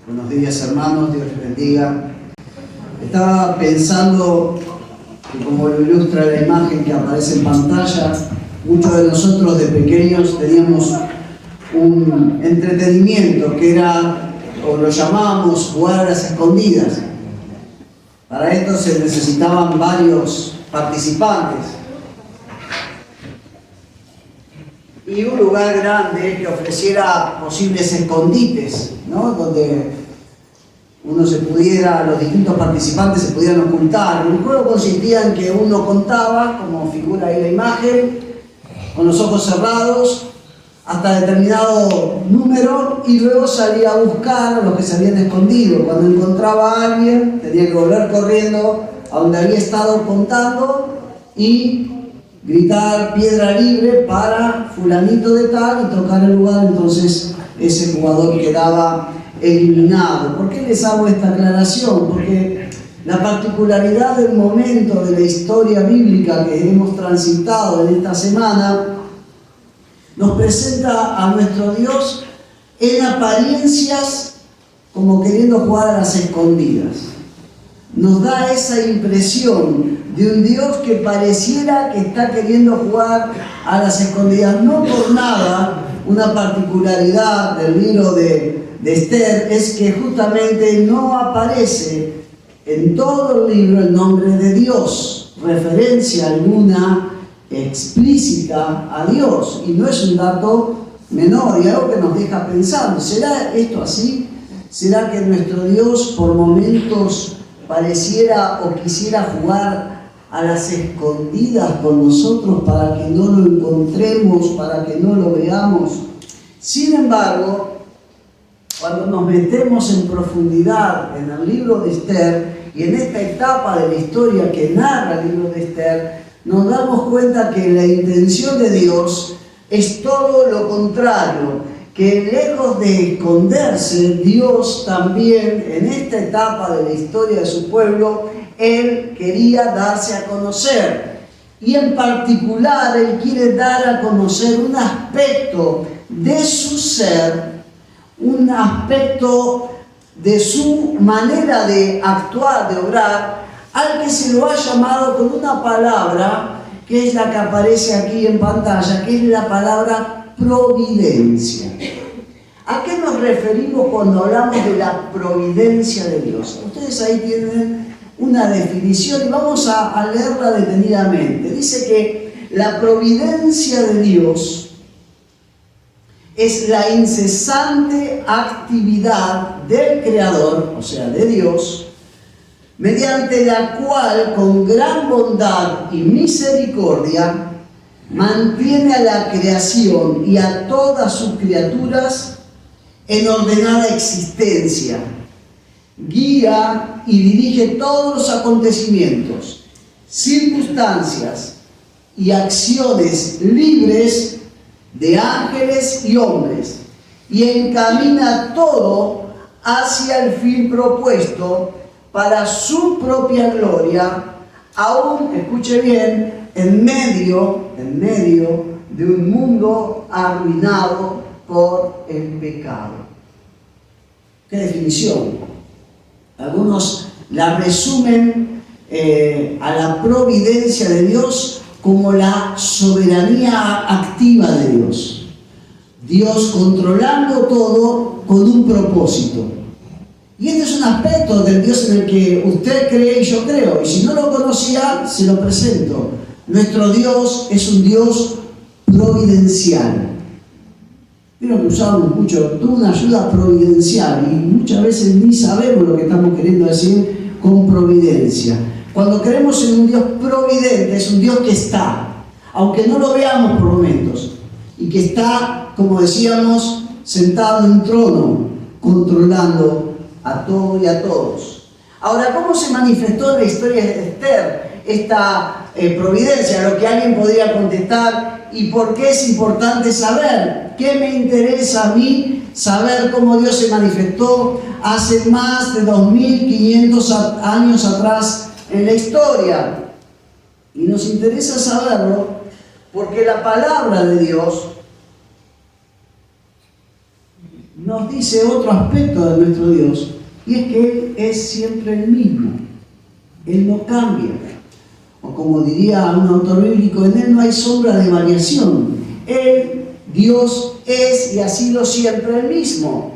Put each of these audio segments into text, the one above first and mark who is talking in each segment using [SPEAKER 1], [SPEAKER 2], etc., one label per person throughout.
[SPEAKER 1] Buenos días, hermanos, Dios les bendiga. Estaba pensando que, como lo ilustra la imagen que aparece en pantalla, muchos de nosotros de pequeños teníamos un entretenimiento que era, o lo llamábamos, jugar a las escondidas. Para esto se necesitaban varios participantes y un lugar grande que ofreciera posibles escondites, ¿no? Donde los distintos participantes se pudieran ocultar. El juego consistía en que uno contaba, como figura ahí la imagen, con los ojos cerrados, hasta determinado número, y luego salía a buscar a los que se habían escondido. Cuando encontraba a alguien, tenía que volver corriendo a donde había estado contando y gritar piedra libre para fulanito de tal y tocar el lugar. Entonces ese jugador quedaba eliminado. ¿Por qué les hago esta aclaración? Porque la particularidad del momento de la historia bíblica que hemos transitado en esta semana nos presenta a nuestro Dios en apariencias como queriendo jugar a las escondidas. Nos da esa impresión de un Dios que pareciera que está queriendo jugar a las escondidas. No por nada, una particularidad del libro de Esther es que justamente no aparece en todo el libro el nombre de Dios, referencia alguna explícita a Dios, y no es un dato menor y algo que nos deja pensando. ¿Será esto así? ¿Será que nuestro Dios por momentos pareciera o quisiera jugar a las escondidas con nosotros para que no lo encontremos, para que no lo veamos? Sin embargo, cuando nos metemos en profundidad en el libro de Esther y en esta etapa de la historia que narra el libro de Esther, nos damos cuenta que la intención de Dios es todo lo contrario, que lejos de esconderse, Dios también en esta etapa de la historia de su pueblo, Él quería darse a conocer. Y en particular, Él quiere dar a conocer un aspecto de su ser, un aspecto de su manera de actuar, de obrar, al que se lo ha llamado con una palabra que es la que aparece aquí en pantalla, que es la palabra providencia. ¿A qué nos referimos cuando hablamos de la providencia de Dios? Ustedes ahí tienen una definición y vamos a leerla detenidamente. Dice que la providencia de Dios es la incesante actividad del Creador, o sea, de Dios, mediante la cual, con gran bondad y misericordia, mantiene a la creación y a todas sus criaturas en ordenada existencia, guía y dirige todos los acontecimientos, circunstancias y acciones libres de ángeles y hombres, y encamina todo hacia el fin propuesto para su propia gloria, aún, escuche bien, en medio de un mundo arruinado por el pecado. ¿Qué definición? Algunos la resumen a la providencia de Dios como la soberanía activa de Dios. Dios controlando todo con un propósito. Y este es un aspecto del Dios en el que usted cree y yo creo. Y si no lo conocía, se lo presento. Nuestro Dios es un Dios providencial. Vieron que usamos mucho, toda una ayuda providencial, y muchas veces ni sabemos lo que estamos queriendo decir con providencia. Cuando creemos en un Dios providente, es un Dios que está, aunque no lo veamos por momentos, y que está, como decíamos, sentado en un trono, controlando a todo y a todos. Ahora, ¿cómo se manifestó en la historia de Esther esta providencia? Lo que alguien podría contestar: ¿y por qué es importante saber? ¿Qué me interesa a mí saber cómo Dios se manifestó hace más de 2500 años atrás en la historia? Y nos interesa saberlo porque la palabra de Dios nos dice otro aspecto de nuestro Dios, y es que Él es siempre el mismo. Él no cambia. O como diría un autor bíblico, en Él no hay sombra de variación. Él, Dios, es y ha sido siempre el mismo.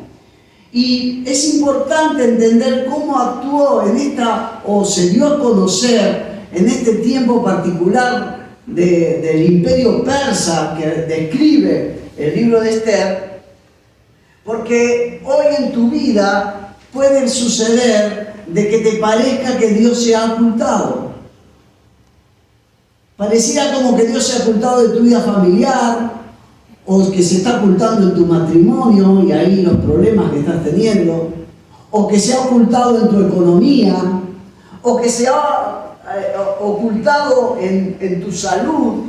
[SPEAKER 1] Y es importante entender cómo actuó en esta, o se dio a conocer en este tiempo particular del imperio persa que describe el libro de Esther, porque hoy en tu vida puede suceder de que te parezca que Dios se ha ocultado. Pareciera como que Dios se ha ocultado de tu vida familiar, o que se está ocultando en tu matrimonio y ahí los problemas que estás teniendo, o que se ha ocultado en tu economía, o que se ha ocultado en tu salud.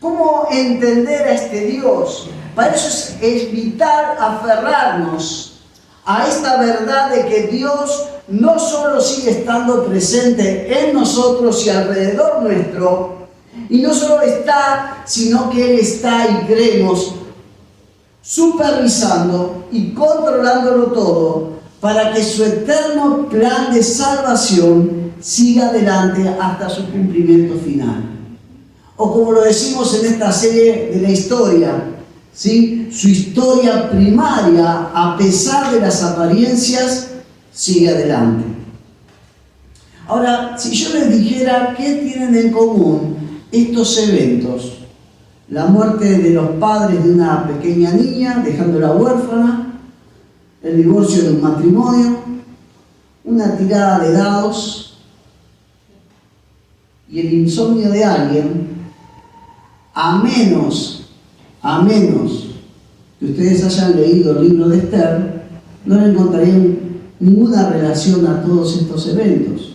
[SPEAKER 1] ¿Cómo entender a este Dios? Para eso es vital aferrarnos a esta verdad de que Dios no solo sigue estando presente en nosotros y alrededor nuestro, y no solo está, sino que Él está, y creemos, supervisando y controlándolo todo para que su eterno plan de salvación siga adelante hasta su cumplimiento final. O como lo decimos en esta serie de la historia, ¿sí? Su historia primaria, a pesar de las apariencias, sigue adelante. Ahora, si yo les dijera qué tienen en común estos eventos, la muerte de los padres de una pequeña niña, dejándola huérfana, el divorcio de un matrimonio, una tirada de dados y el insomnio de alguien, a menos que ustedes hayan leído el libro de Esther, no le encontrarían ninguna relación a todos estos eventos.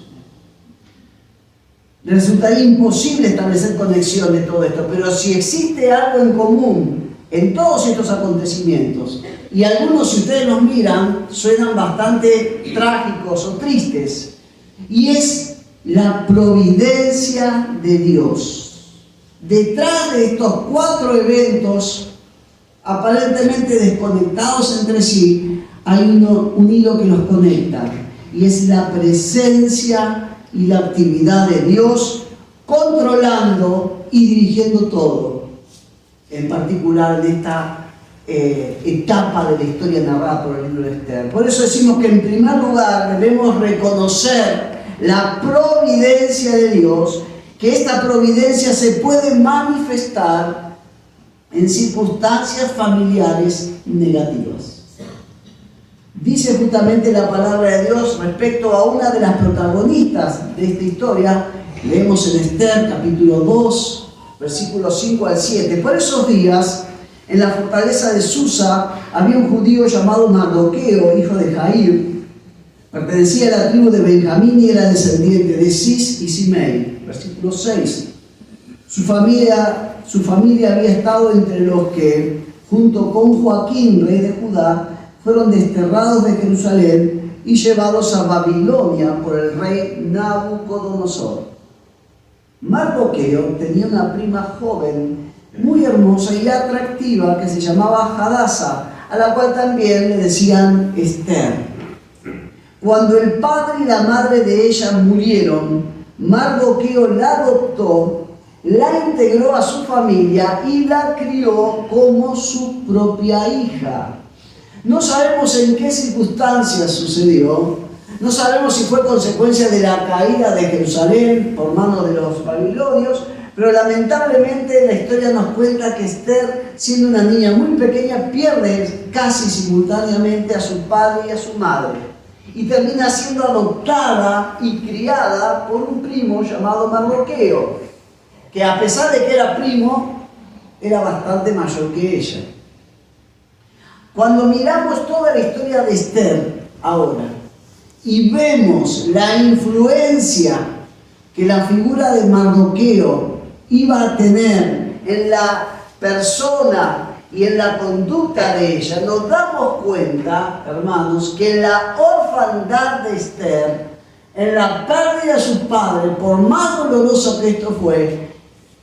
[SPEAKER 1] Le resultaría imposible establecer conexión de todo esto, pero si existe algo en común en todos estos acontecimientos, y algunos, si ustedes los miran, suenan bastante trágicos o tristes, y es la providencia de Dios. Detrás de estos 4 eventos aparentemente desconectados entre sí, hay un hilo que los conecta, y es la presencia y la actividad de Dios controlando y dirigiendo todo, en particular en esta etapa de la historia narrada por el libro de Esther. Por eso decimos que en primer lugar debemos reconocer la providencia de Dios, que esta providencia se puede manifestar en circunstancias familiares negativas. Dice justamente la palabra de Dios respecto a una de las protagonistas de esta historia. Leemos en Esther capítulo 2, versículos 5 al 7. Por esos días, en la fortaleza de Susa, había un judío llamado Mardoqueo, hijo de Jair. Pertenecía a la tribu de Benjamín y era descendiente de Cis y Simei. Versículo 6. Su familia había estado entre los que, junto con Joaquín, rey de Judá, fueron desterrados de Jerusalén y llevados a Babilonia por el rey Nabucodonosor. Mardoqueo tenía una prima joven, muy hermosa y atractiva, que se llamaba Hadasa, a la cual también le decían Esther. Cuando el padre y la madre de ella murieron, Mardoqueo la adoptó, la integró a su familia y la crió como su propia hija. No sabemos en qué circunstancias sucedió, no sabemos si fue consecuencia de la caída de Jerusalén por mano de los babilonios, pero lamentablemente la historia nos cuenta que Esther, siendo una niña muy pequeña, pierde casi simultáneamente a su padre y a su madre, y termina siendo adoptada y criada por un primo llamado Mardoqueo, que a pesar de que era primo, era bastante mayor que ella. Cuando miramos toda la historia de Esther ahora y vemos la influencia que la figura de Mardoqueo iba a tener en la persona y en la conducta de ella, nos damos cuenta, hermanos, que en la orfandad de Esther, en la pérdida de sus padres, por más doloroso que esto fue,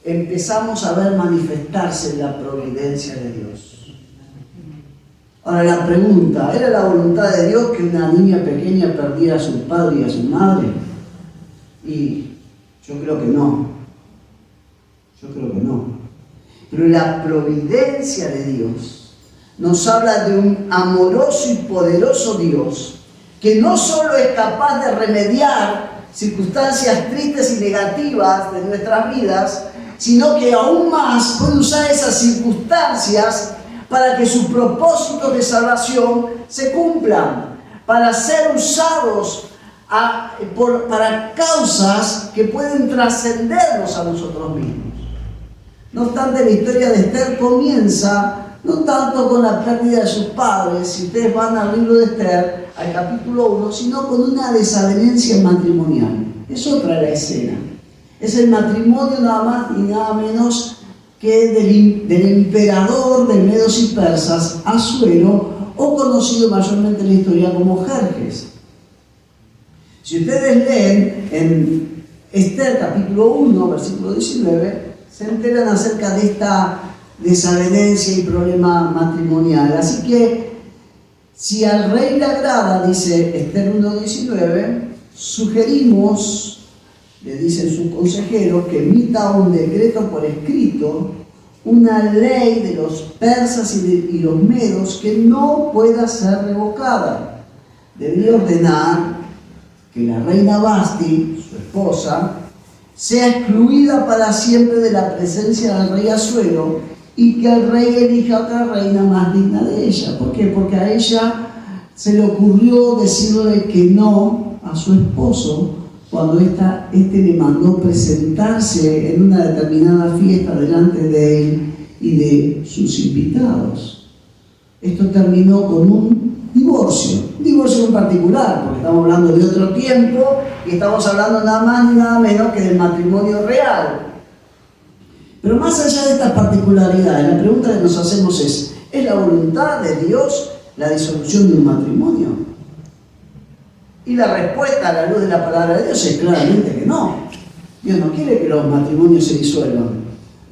[SPEAKER 1] empezamos a ver manifestarse la providencia de Dios. Ahora la pregunta, ¿era la voluntad de Dios que una niña pequeña perdiera a su padre y a su madre? Y yo creo que no. Yo creo que no. Pero la providencia de Dios nos habla de un amoroso y poderoso Dios que no solo es capaz de remediar circunstancias tristes y negativas de nuestras vidas, sino que aún más puede usar esas circunstancias para que sus propósitos de salvación se cumplan, para ser usados para causas que pueden trascendernos a nosotros mismos. No obstante, la historia de Esther comienza no tanto con la pérdida de sus padres, si ustedes van al libro de Esther, al capítulo 1, sino con una desavenencia matrimonial. Es otra la escena. Es el matrimonio nada más y nada menos que del emperador de Medos y Persas, Asuero, o conocido mayormente en la historia como Jerjes. Si ustedes leen en Esther capítulo 1, versículo 19, se enteran acerca de esta desavenencia y problema matrimonial. Así que, si al rey le agrada, dice Esther 1:19, sugerimos, le dicen sus consejeros, que emita un decreto por escrito, una ley de los persas y los medos que no pueda ser revocada. Debía ordenar que la reina Vasti, su esposa, sea excluida para siempre de la presencia del rey Asuero y que el rey elija otra reina más digna de ella. ¿Por qué? Porque a ella se le ocurrió decirle que no a su esposo cuando este le mandó presentarse en una determinada fiesta delante de él y de sus invitados. Esto terminó con un divorcio en particular, porque estamos hablando de otro tiempo y estamos hablando nada más ni nada menos que del matrimonio real. Pero más allá de estas particularidades, la pregunta que nos hacemos ¿es la voluntad de Dios la disolución de un matrimonio? Y la respuesta a la luz de la palabra de Dios es claramente que no. Dios no quiere que los matrimonios se disuelvan.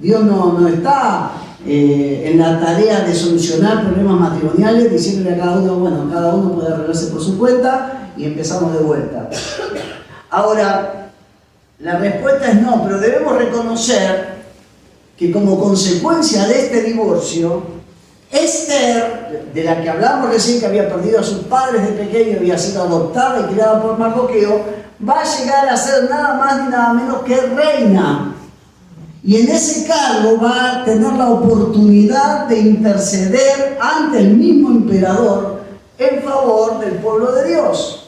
[SPEAKER 1] Dios no está en la tarea de solucionar problemas matrimoniales diciéndole a cada uno, bueno, cada uno puede arreglarse por su cuenta y empezamos de vuelta. Ahora, la respuesta es no, pero debemos reconocer que como consecuencia de este divorcio, Esther, de la que hablamos recién, que había perdido a sus padres de pequeño, había sido adoptada y criada por Mardoqueo, va a llegar a ser nada más ni nada menos que reina. Y en ese cargo va a tener la oportunidad de interceder ante el mismo emperador en favor del pueblo de Dios.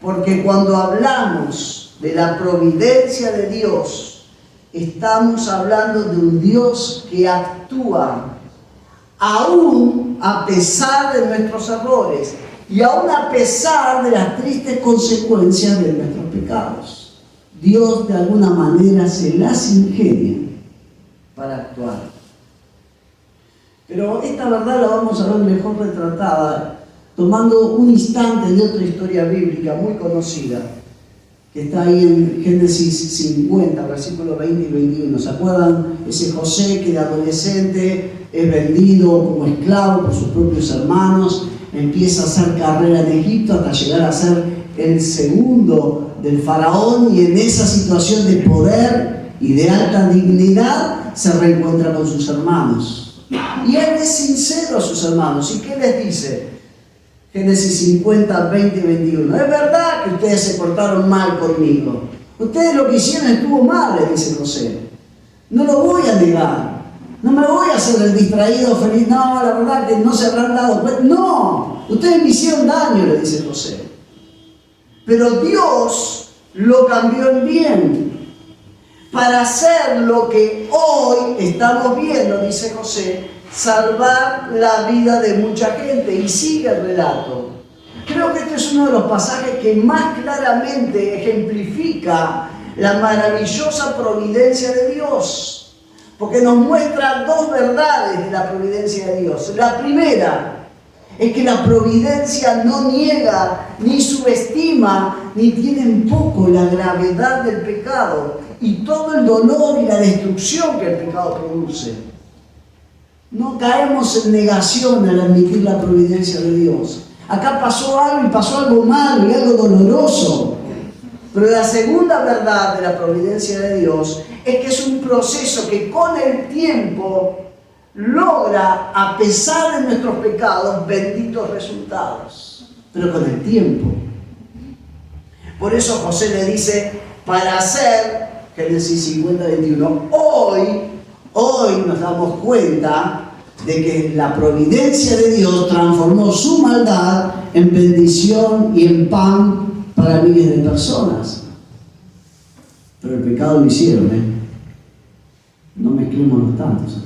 [SPEAKER 1] Porque cuando hablamos de la providencia de Dios, estamos hablando de un Dios que actúa aún a pesar de nuestros errores y aún a pesar de las tristes consecuencias de nuestros pecados. Dios de alguna manera se las ingenia para actuar. Pero esta verdad la vamos a ver mejor retratada tomando un instante de otra historia bíblica muy conocida, que está ahí en Génesis 50, versículos 20 y 21. ¿Se acuerdan? Ese José que de adolescente es vendido como esclavo por sus propios hermanos, empieza a hacer carrera en Egipto hasta llegar a ser el segundo del faraón, y en esa situación de poder y de alta dignidad se reencuentra con sus hermanos. Y él es sincero a sus hermanos. ¿Y qué les dice? Génesis 50, 20 y 21. Es verdad que ustedes se portaron mal conmigo. Ustedes lo que hicieron estuvo mal, le dice José. No lo voy a negar. No me voy a hacer el distraído feliz. No, la verdad que no se habrán dado cuenta. No, ustedes me hicieron daño, le dice José. Pero Dios lo cambió en bien para hacer lo que hoy estamos viendo, dice José, salvar la vida de mucha gente. Y sigue el relato. Creo que este es uno de los pasajes que más claramente ejemplifica la maravillosa providencia de Dios, porque nos muestra dos verdades de la providencia de Dios. La primera es que la providencia no niega, ni subestima, ni tiene en poco la gravedad del pecado y todo el dolor y la destrucción que el pecado produce. No caemos en negación al admitir la providencia de Dios. Acá pasó algo y pasó algo malo y algo doloroso. Pero la segunda verdad de la providencia de Dios es que es un proceso que con el tiempo logra, a pesar de nuestros pecados, benditos resultados. Pero con el tiempo. Por eso José le dice, para hacer, Génesis 50:21, hoy nos damos cuenta de que la providencia de Dios transformó su maldad en bendición y en pan para miles de personas. Pero el pecado lo hicieron, No mezclemos los tantos.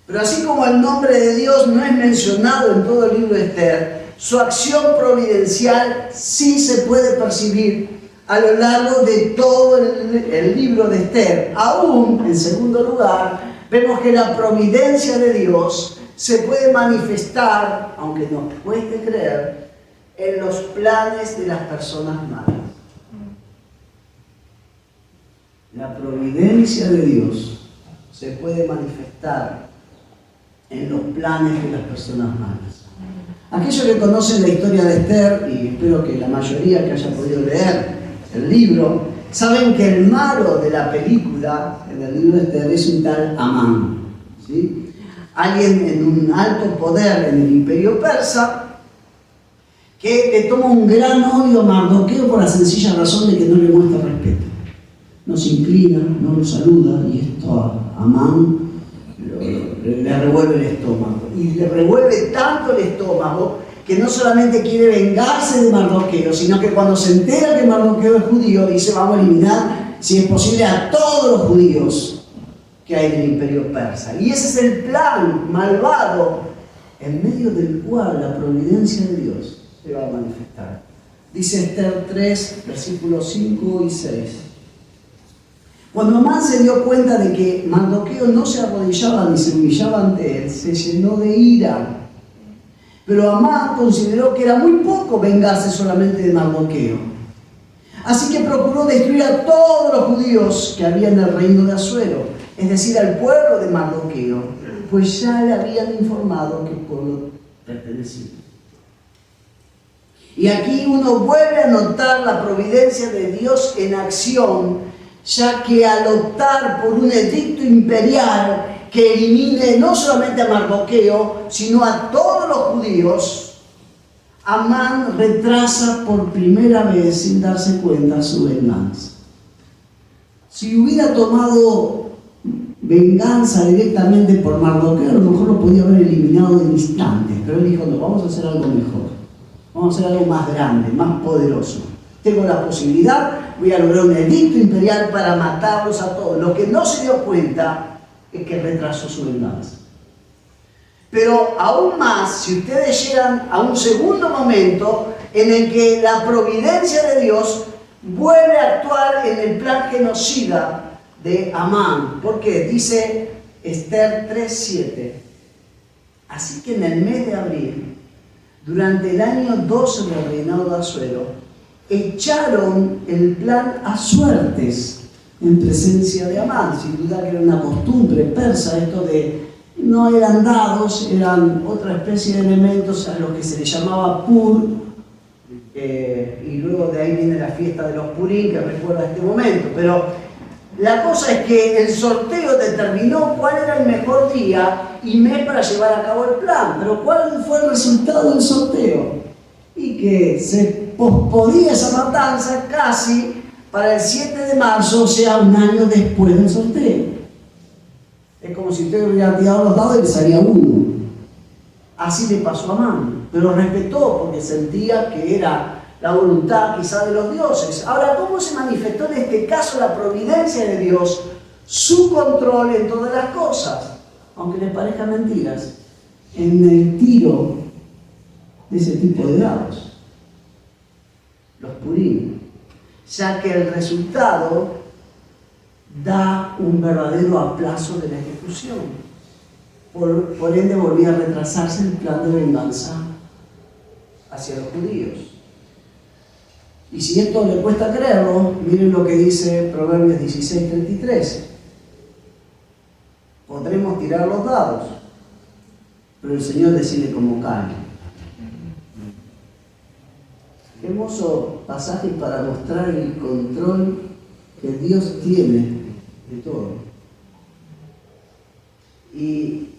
[SPEAKER 1] Pero así como el nombre de Dios no es mencionado en todo el libro de Esther, su acción providencial sí se puede percibir a lo largo de todo el libro de Esther. Aún, en segundo lugar, vemos que la providencia de Dios se puede manifestar, aunque nos cueste creer, en los planes de las personas malas. La providencia de Dios se puede manifestar en los planes de las personas malas. Aquellos que conocen la historia de Esther, y espero que la mayoría que haya podido leer el libro, saben que el malo de la película, en el libro de Esther, es un tal Amán, ¿sí? Alguien en un alto poder en el imperio persa, que le toma un gran odio a Mardoqueo por la sencilla razón de que no le muestra respeto. No se inclina, no lo saluda, y esto a Amán le revuelve el estómago. Y le revuelve tanto el estómago que no solamente quiere vengarse de Mardoqueo, sino que cuando se entera que Mardoqueo es judío, dice, vamos a eliminar, si es posible, a todos los judíos que hay en el imperio persa. Y ese es el plan malvado en medio del cual la providencia de Dios se va a manifestar. Dice Esther 3, versículos 5 y 6. Cuando Amán se dio cuenta de que Mardoqueo no se arrodillaba ni se humillaba ante él, se llenó de ira. Pero Amán consideró que era muy poco vengarse solamente de Mardoqueo. Así que procuró destruir a todos los judíos que había en el reino de Asuero, es decir, al pueblo de Mardoqueo, pues ya le habían informado que el pueblo pertenecía. Y aquí uno vuelve a notar la providencia de Dios en acción, ya que al optar por un edicto imperial que elimine no solamente a Mardoqueo, sino a todos los judíos, Amán retrasa por primera vez, sin darse cuenta, su venganza. Si hubiera tomado venganza directamente por Mardoqueo, a lo mejor lo podía haber eliminado en instantes, pero él dijo, no, vamos a hacer algo mejor, vamos a hacer algo más grande, más poderoso. Tengo la posibilidad, voy a lograr un edicto imperial para matarlos a todos. Lo que no se dio cuenta es que retrasó su venganza. Pero aún más, si ustedes llegan a un segundo momento en el que la providencia de Dios vuelve a actuar en el plan genocida de Amán. ¿Por qué? Dice Esther 3:7. Así que en el mes de abril, durante el año 12 del reinado de Asuero, echaron el plan a suertes en presencia de Amán. Sin duda que era una costumbre persa esto de no eran dados, eran otra especie de elementos a los que se les llamaba pur, y luego de ahí viene la fiesta de los purín que recuerda este momento. Pero la cosa es que el sorteo determinó cuál era el mejor día y mes para llevar a cabo el plan. Pero ¿cuál fue el resultado del sorteo? Y que se posponía esa matanza casi para el 7 de marzo, o sea, un año después del sorteo. Es como si usted hubiera tirado los dados y le salía uno. Así le pasó a Amán, pero respetó porque sentía que era la voluntad quizá de los dioses. Ahora, ¿cómo se manifestó en este caso la providencia de Dios? Su control en todas las cosas, aunque les parezca mentiras, en el tiro de ese tipo de dados, los purín, ya que el resultado da un verdadero aplazo de la ejecución. Por ende volvía a retrasarse el plan de venganza hacia los judíos. Y si esto le cuesta creerlo, miren lo que dice Proverbios 16:33. podremos tirar los dados, pero el Señor decide cómo cae. Qué hermoso pasaje para mostrar el control que Dios tiene de todo. Y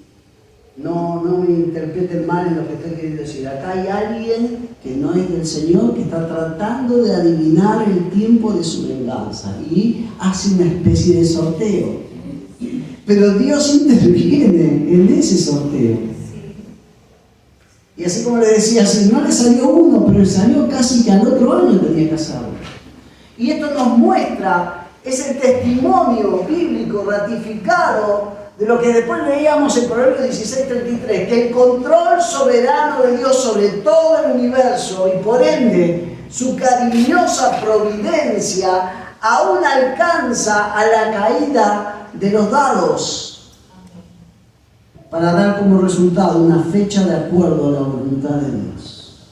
[SPEAKER 1] no me interpreten mal en lo que estoy queriendo decir. Acá hay alguien que no es del Señor, que está tratando de adivinar el tiempo de su venganza y hace una especie de sorteo. Pero Dios interviene en ese sorteo. Y así como le decía, si no le salió uno, pero le salió casi que al otro año tenía que hacerlo. Y esto nos muestra, es el testimonio bíblico ratificado de lo que después leíamos en Proverbios 16:33, que el control soberano de Dios sobre todo el universo y por ende su cariñosa providencia aún alcanza a la caída de los dados para dar como resultado una fecha de acuerdo a la voluntad de Dios.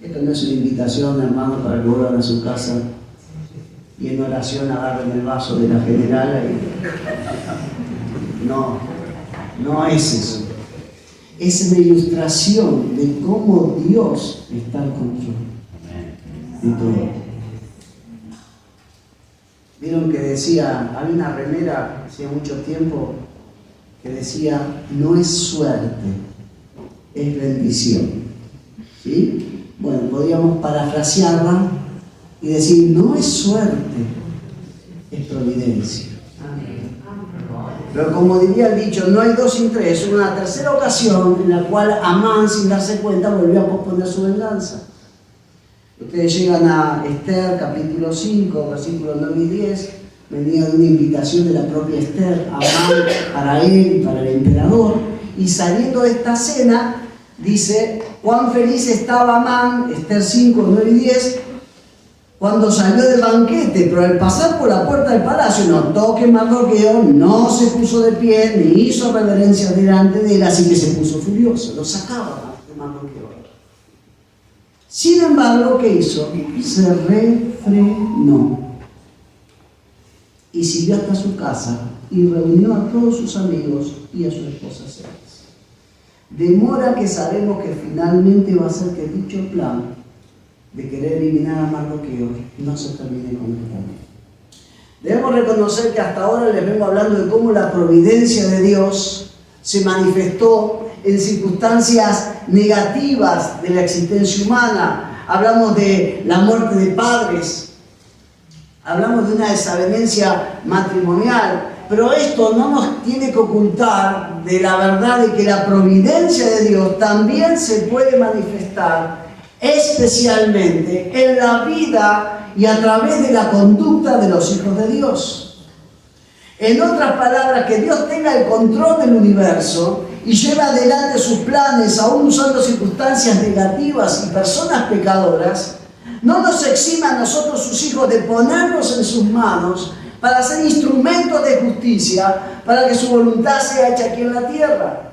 [SPEAKER 1] Esto no es una invitación, hermanos, para que vuelvan a su casa y en oración agarren el vaso de la generala no es eso. Es una ilustración de cómo Dios está al control de todo. Vieron que decía, había una remera hacía mucho tiempo que decía, no es suerte, es bendición. ¿Sí? Bueno, podríamos parafrasearla y decir, no es suerte, es providencia. Pero como diría el dicho, no hay dos sin tres. Es una tercera ocasión en la cual Amán, sin darse cuenta, volvió a posponer su venganza. Ustedes llegan a Esther, capítulo 5, versículos 9 y 10. Venía de una invitación de la propia Esther, Amán, para él y para el emperador. Y saliendo de esta cena, dice, cuán feliz estaba Amán, Esther 5, 9 y 10, cuando salió del banquete, pero al pasar por la puerta del palacio notó que Mardoqueo no se puso de pie ni hizo reverencia delante de él, así que se puso furioso, lo sacaba de Mardoqueo. Sin embargo, ¿qué hizo? Se refrenó y siguió hasta su casa y reunió a todos sus amigos y a su esposa Zeres. Demora que sabemos que finalmente va a ser que dicho plan de querer eliminar a Mardoqueo no se termine concretamente. Debemos reconocer que hasta ahora les vengo hablando de cómo la providencia de Dios se manifestó en circunstancias negativas de la existencia humana. Hablamos de la muerte de padres, hablamos de una desavenencia matrimonial, pero esto no nos tiene que ocultar de la verdad de que la providencia de Dios también se puede manifestar especialmente en la vida y a través de la conducta de los hijos de Dios. En otras palabras, que Dios tenga el control del universo y lleve adelante sus planes, aún usando circunstancias negativas y personas pecadoras, no nos exime a nosotros, sus hijos, de ponernos en sus manos para ser instrumentos de justicia, para que su voluntad sea hecha aquí en la tierra.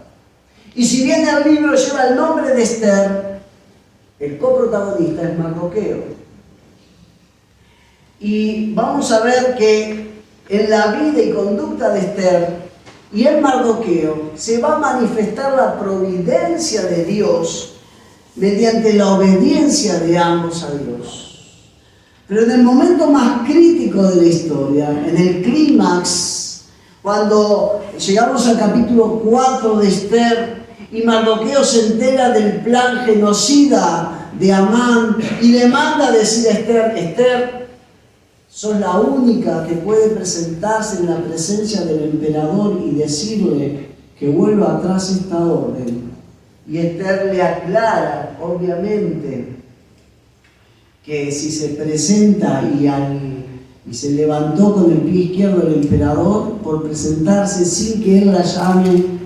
[SPEAKER 1] Y si bien el libro lleva el nombre de Esther, el coprotagonista es Mardoqueo. Y vamos a ver que en la vida y conducta de Esther y en Mardoqueo se va a manifestar la providencia de Dios mediante la obediencia de ambos a Dios. Pero en el momento más crítico de la historia, en el clímax, cuando llegamos al capítulo 4 de Esther, y Mardoqueo se entera del plan genocida de Amán y le manda a decir a Esther, Esther, sos la única que puede presentarse en la presencia del emperador y decirle que vuelva atrás esta orden. Y Esther le aclara, obviamente, que si se presenta y se levantó con el pie izquierdo del emperador por presentarse sin que él la llame,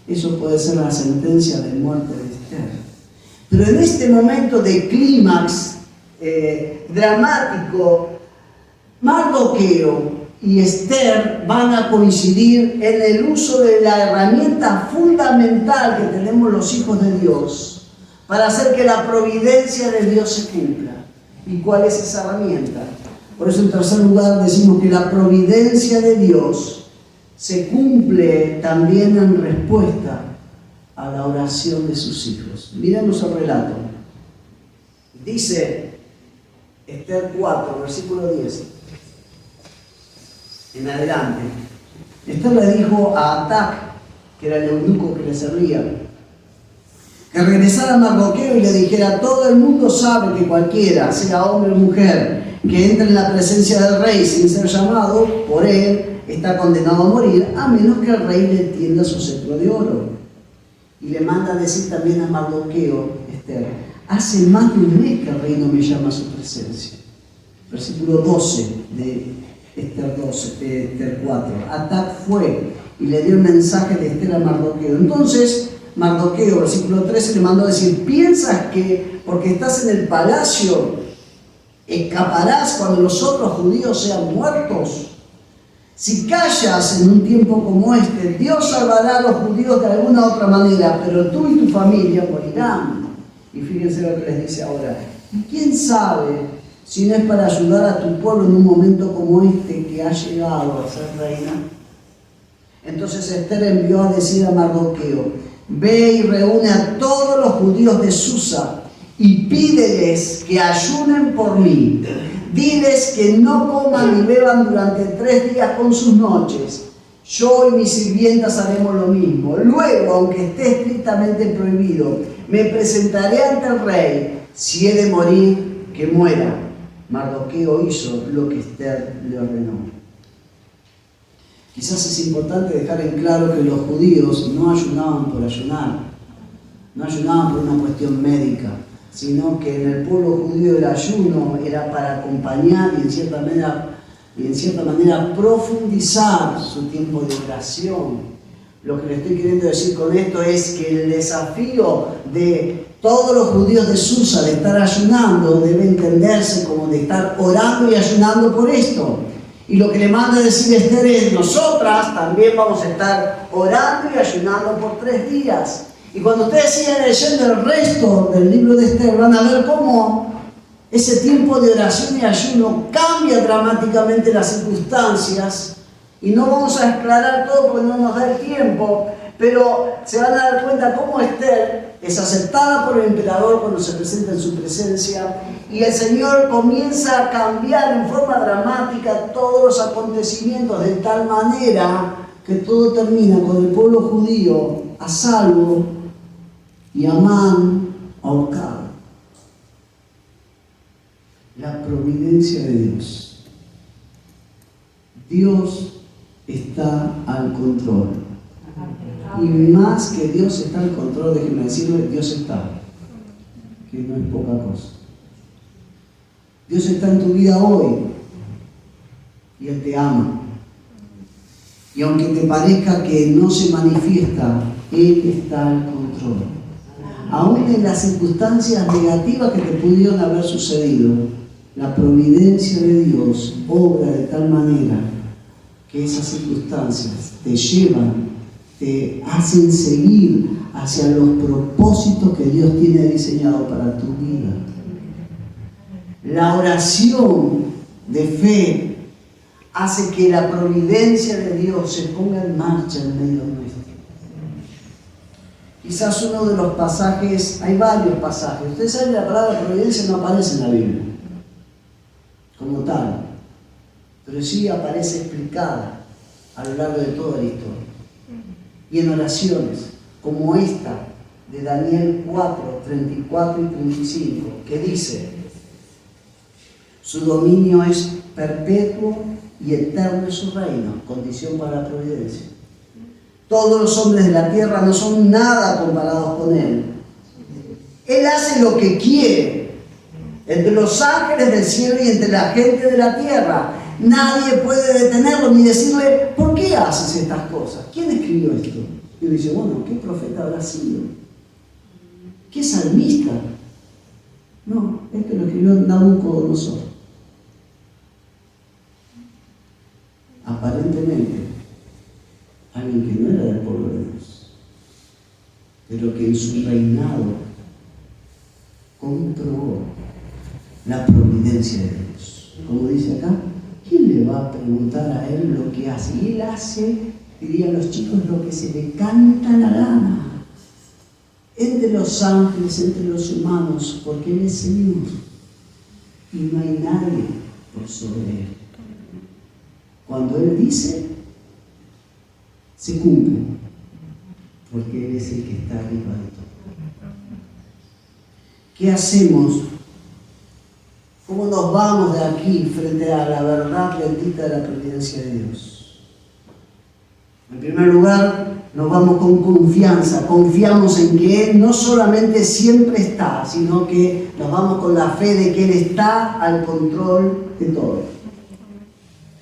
[SPEAKER 1] eso puede ser la sentencia de muerte de Esther. Pero en este momento de clímax dramático, Mardoqueo y Esther van a coincidir en el uso de la herramienta fundamental que tenemos los hijos de Dios para hacer que la providencia de Dios se cumpla. ¿Y cuál es esa herramienta? Por eso, en tercer lugar, decimos que la providencia de Dios se cumple también en respuesta a la oración de sus hijos. Miremos el relato. Dice Esther 4, versículo 10, en adelante. Esther le dijo a Atac, que era el eunuco que le servía, que regresara a Mardoqueo y le dijera: todo el mundo sabe que cualquiera, sea hombre o mujer, que entre en la presencia del rey sin ser llamado por él, está condenado a morir, a menos que el rey le tienda su cetro de oro. Y le manda a decir también a Mardoqueo, Esther: hace más de un mes que el rey no me llama a su presencia. Versículo 12 de Esther 4. Atac fue y le dio el mensaje de Esther a Mardoqueo. Entonces Mardoqueo, versículo 13, le mandó a decir: ¿piensas que porque estás en el palacio escaparás cuando los otros judíos sean muertos? Si callas en un tiempo como este, Dios salvará a los judíos de alguna otra manera, pero tú y tu familia morirán. Y fíjense lo que les dice ahora. ¿Y quién sabe si no es para ayudar a tu pueblo en un momento como este que ha llegado a ser reina? Entonces Esther envió a decir a Mardoqueo: ve y reúne a todos los judíos de Susa y pídeles que ayunen por mí. Diles que no coman ni beban durante 3 días con sus noches. Yo y mis sirvientas haremos lo mismo. Luego, aunque esté estrictamente prohibido, me presentaré ante el rey. Si he de morir, que muera. Mardoqueo hizo lo que Esther le ordenó. Quizás es importante dejar en claro que los judíos no ayunaban por ayunar, no ayunaban por una cuestión médica, sino que en el pueblo judío el ayuno era para acompañar y en cierta manera profundizar su tiempo de oración. Lo que le estoy queriendo decir con esto es que el desafío de todos los judíos de Susa de estar ayunando debe entenderse como de estar orando y ayunando por esto. Y lo que le manda a decir Esther es: nosotras también vamos a estar orando y ayunando por 3 días. Y cuando ustedes sigan leyendo el resto del libro de Esther, van a ver cómo ese tiempo de oración y ayuno cambia dramáticamente las circunstancias. Y no vamos a aclarar todo porque no nos da el tiempo, pero se van a dar cuenta cómo Esther es aceptada por el emperador cuando se presenta en su presencia, y el Señor comienza a cambiar en forma dramática todos los acontecimientos de tal manera que todo termina con el pueblo judío a salvo y Amán ahorcado. La providencia de Dios. Dios está al control. Y más que Dios está al control, déjenme decirle, Dios está, que no es poca cosa. Dios está en tu vida hoy y Él te ama. Y aunque te parezca que no se manifiesta, Él está al control. Aún en las circunstancias negativas que te pudieron haber sucedido, la providencia de Dios obra de tal manera que esas circunstancias te llevan, te hacen seguir hacia los propósitos que Dios tiene diseñado para tu vida. La oración de fe hace que la providencia de Dios se ponga en marcha en medio nuestro. Quizás uno de los pasajes, hay varios pasajes, ustedes saben que la palabra providencia no aparece en la Biblia como tal, pero sí aparece explicada a lo largo de toda la historia. Y en oraciones como esta de Daniel 4, 34 y 35, que dice: su dominio es perpetuo y eterno es su reino, condición para la providencia. Todos los hombres de la tierra no son nada comparados con Él. Él hace lo que quiere, entre los ángeles del cielo y entre la gente de la tierra. Nadie puede detenerlo ni decirle: ¿por qué haces estas cosas? ¿Quién escribió esto? Y uno dice: bueno, ¿qué profeta habrá sido? ¿Qué salmista? No, esto lo escribió Nabucodonosor. Aparentemente, alguien que no era del pueblo de Dios, pero que en su reinado comprobó la providencia de Dios. Como dice acá, ¿quién le va a preguntar a él lo que hace? Y él hace dirían los chicos, lo que se le canta la gana, entre los ángeles, entre los humanos, porque Él es Señor y no hay nadie por sobre Él. Cuando Él dice, se cumple, porque Él es el que está arriba de todo. ¿Qué hacemos? ¿Cómo nos vamos de aquí frente a la verdad bendita de la providencia de Dios? En primer lugar, nos vamos con confianza. Confiamos en que Él no solamente siempre está, sino que nos vamos con la fe de que Él está al control de todo.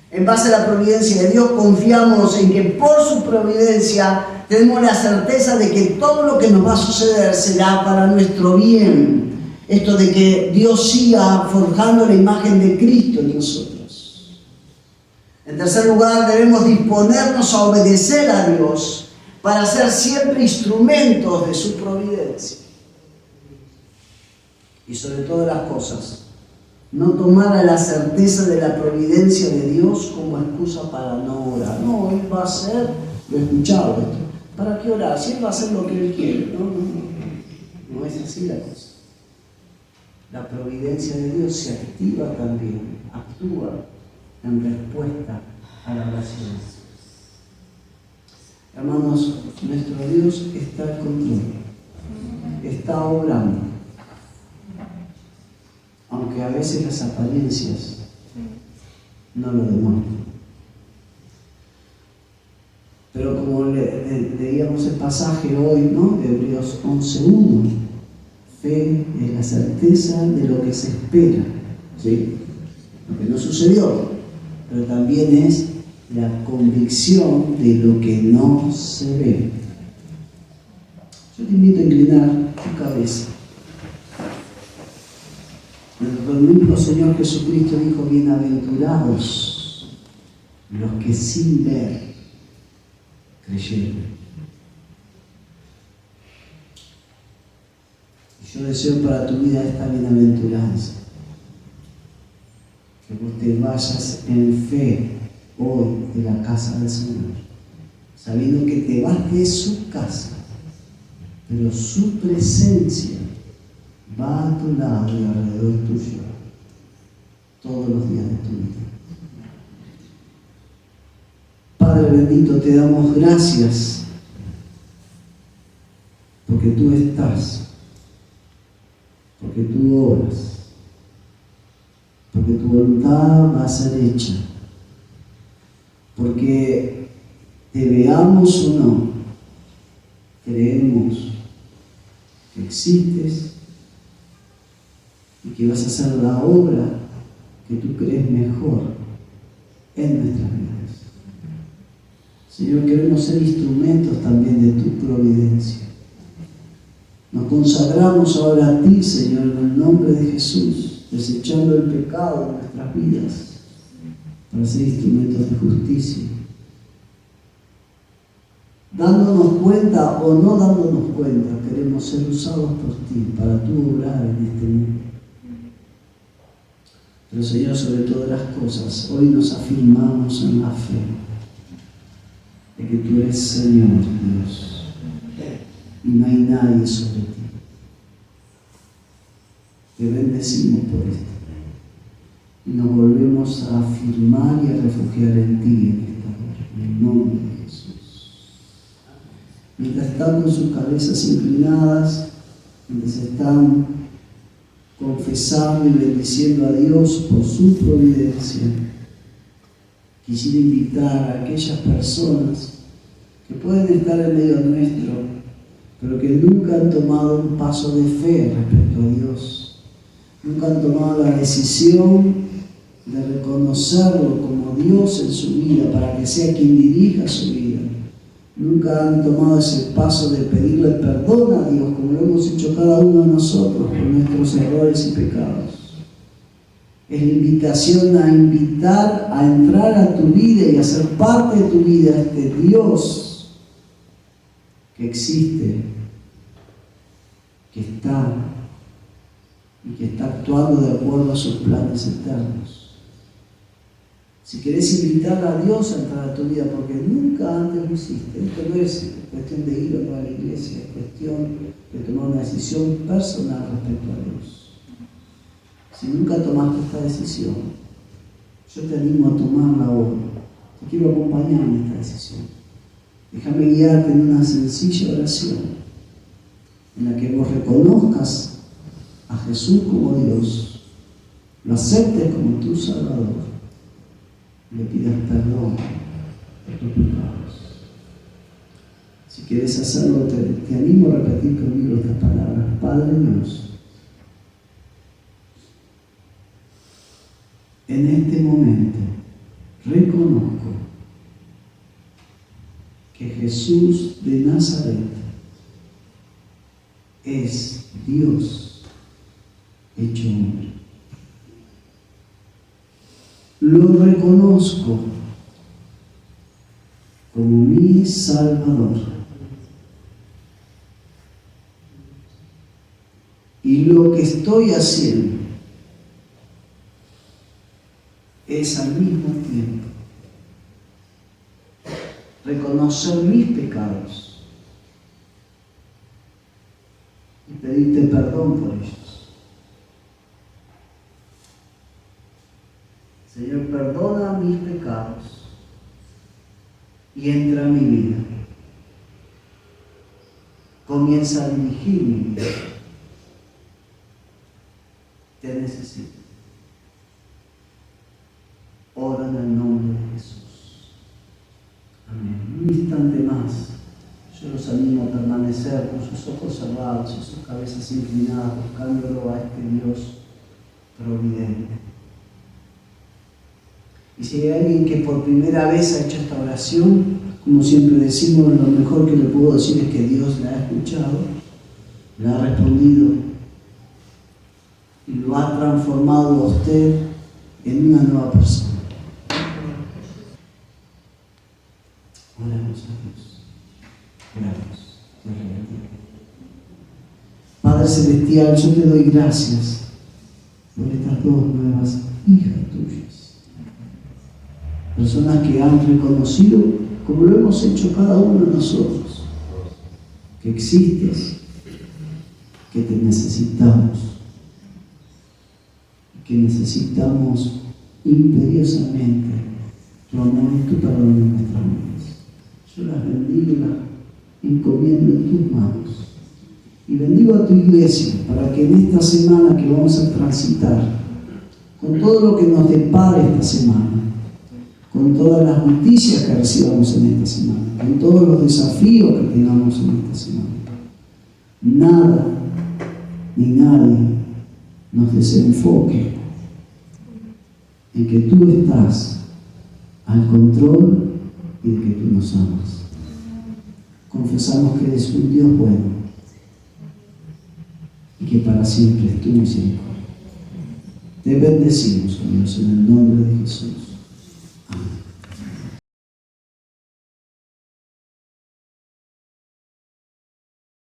[SPEAKER 1] En base a la providencia de Dios, confiamos en que por su providencia tenemos la certeza de que todo lo que nos va a suceder será para nuestro bien. Esto de que Dios siga forjando la imagen de Cristo en nosotros. En tercer lugar, debemos disponernos a obedecer a Dios para ser siempre instrumentos de su providencia. Y sobre todas las cosas, no tomar a la certeza de la providencia de Dios como excusa para no orar. No, Él va a hacer, lo he escuchado esto, ¿para qué orar? Si Él va a hacer lo que Él quiere. No es así la cosa. La providencia de Dios se activa también, actúa en respuesta a la oración. Hermanos, nuestro Dios está al control, está obrando, aunque a veces las apariencias no lo demuestran. Pero como leíamos el pasaje hoy, ¿no? De Hebreos 11:1, fe es la certeza de lo que se espera, ¿sí? Lo que no sucedió, pero también es la convicción de lo que no se ve. Yo te invito a inclinar tu cabeza. El mismo Señor Jesucristo dijo: bienaventurados los que sin ver creyeron. Yo deseo para tu vida esta bienaventuranza, que vos te vayas en fe hoy de la casa del Señor, sabiendo que te vas de su casa, pero su presencia va a tu lado y alrededor tuyo todos los días de tu vida. Padre bendito, te damos gracias porque tú estás, porque tú obras, porque tu voluntad va a ser hecha, porque te veamos o no, creemos que existes y que vas a hacer la obra que tú crees mejor en nuestras vidas. Señor, queremos ser instrumentos también de tu providencia. Nos consagramos ahora a ti, Señor, en el nombre de Jesús, desechando el pecado de nuestras vidas para ser instrumentos de justicia. Dándonos cuenta o no dándonos cuenta, queremos ser usados por ti para tu obrar en este mundo. Pero Señor, sobre todas las cosas, hoy nos afirmamos en la fe de que tú eres Señor Dios y no hay nadie sobre ti. Te bendecimos por esto y nos volvemos a afirmar y a refugiar en ti en esta hora, en el nombre de Jesús. Mientras están con sus cabezas inclinadas, mientras están confesando y bendiciendo a Dios por su providencia, quisiera invitar a aquellas personas que pueden estar en medio nuestro, pero que nunca han tomado un paso de fe respecto a Dios, nunca han tomado la decisión de reconocerlo como Dios en su vida para que sea quien dirija su vida. Nunca han tomado ese paso de pedirle perdón a Dios, como lo hemos hecho cada uno de nosotros por nuestros errores y pecados. Es la invitación a invitar a entrar a tu vida y a ser parte de tu vida este Dios que existe, que está y que está actuando de acuerdo a sus planes eternos. Si querés invitar a Dios a entrar a tu vida, porque nunca antes lo hiciste, esto no es cuestión de ir o no a la iglesia, es cuestión de tomar una decisión personal respecto a Dios. Si nunca tomaste esta decisión, yo te animo a tomarla ahora. Te quiero acompañar en esta decisión. Déjame guiarte en una sencilla oración en la que vos reconozcas a Jesús como Dios, lo aceptes como tu Salvador, le pidas perdón por tus pecados. Si quieres hacerlo, te animo a repetir conmigo estas palabras. Padre Dios, en este momento reconozco que Jesús de Nazaret es Dios hecho hombre. Lo reconozco como mi Salvador. Y lo que estoy haciendo es al mismo tiempo reconocer mis pecados y pedirte perdón por ellos. Señor, perdona mis pecados y entra en mi vida. Comienza a dirigir mi vida. Te necesito. Ora en el nombre de Jesús. Amén. Un instante más, yo los animo a permanecer con sus ojos cerrados y sus cabezas inclinadas, buscándolo a este Dios providente. Y si hay alguien que por primera vez ha hecho esta oración, como siempre decimos, lo mejor que le puedo decir es que Dios la ha escuchado, le ha respondido y lo ha transformado a usted en una nueva persona. Oremos a Dios. Oramos. Padre Celestial, yo te doy gracias por estas dos nuevas hijas tuyas. Personas que han reconocido, como lo hemos hecho cada uno de nosotros, que existes, que te necesitamos, que necesitamos imperiosamente tu amor y tu perdón en nuestras vidas. Yo las bendigo y las encomiendo en tus manos. Y bendigo a tu iglesia para que en esta semana que vamos a transitar, con todo lo que nos depare esta semana, con todas las noticias que recibamos en esta semana, con todos los desafíos que tengamos en esta semana, nada ni nadie nos desenfoque en que tú estás al control y de que tú nos amas. Confesamos que eres un Dios bueno y que para siempre es tu misericordia. Te bendecimos, Dios, en el nombre de Jesús.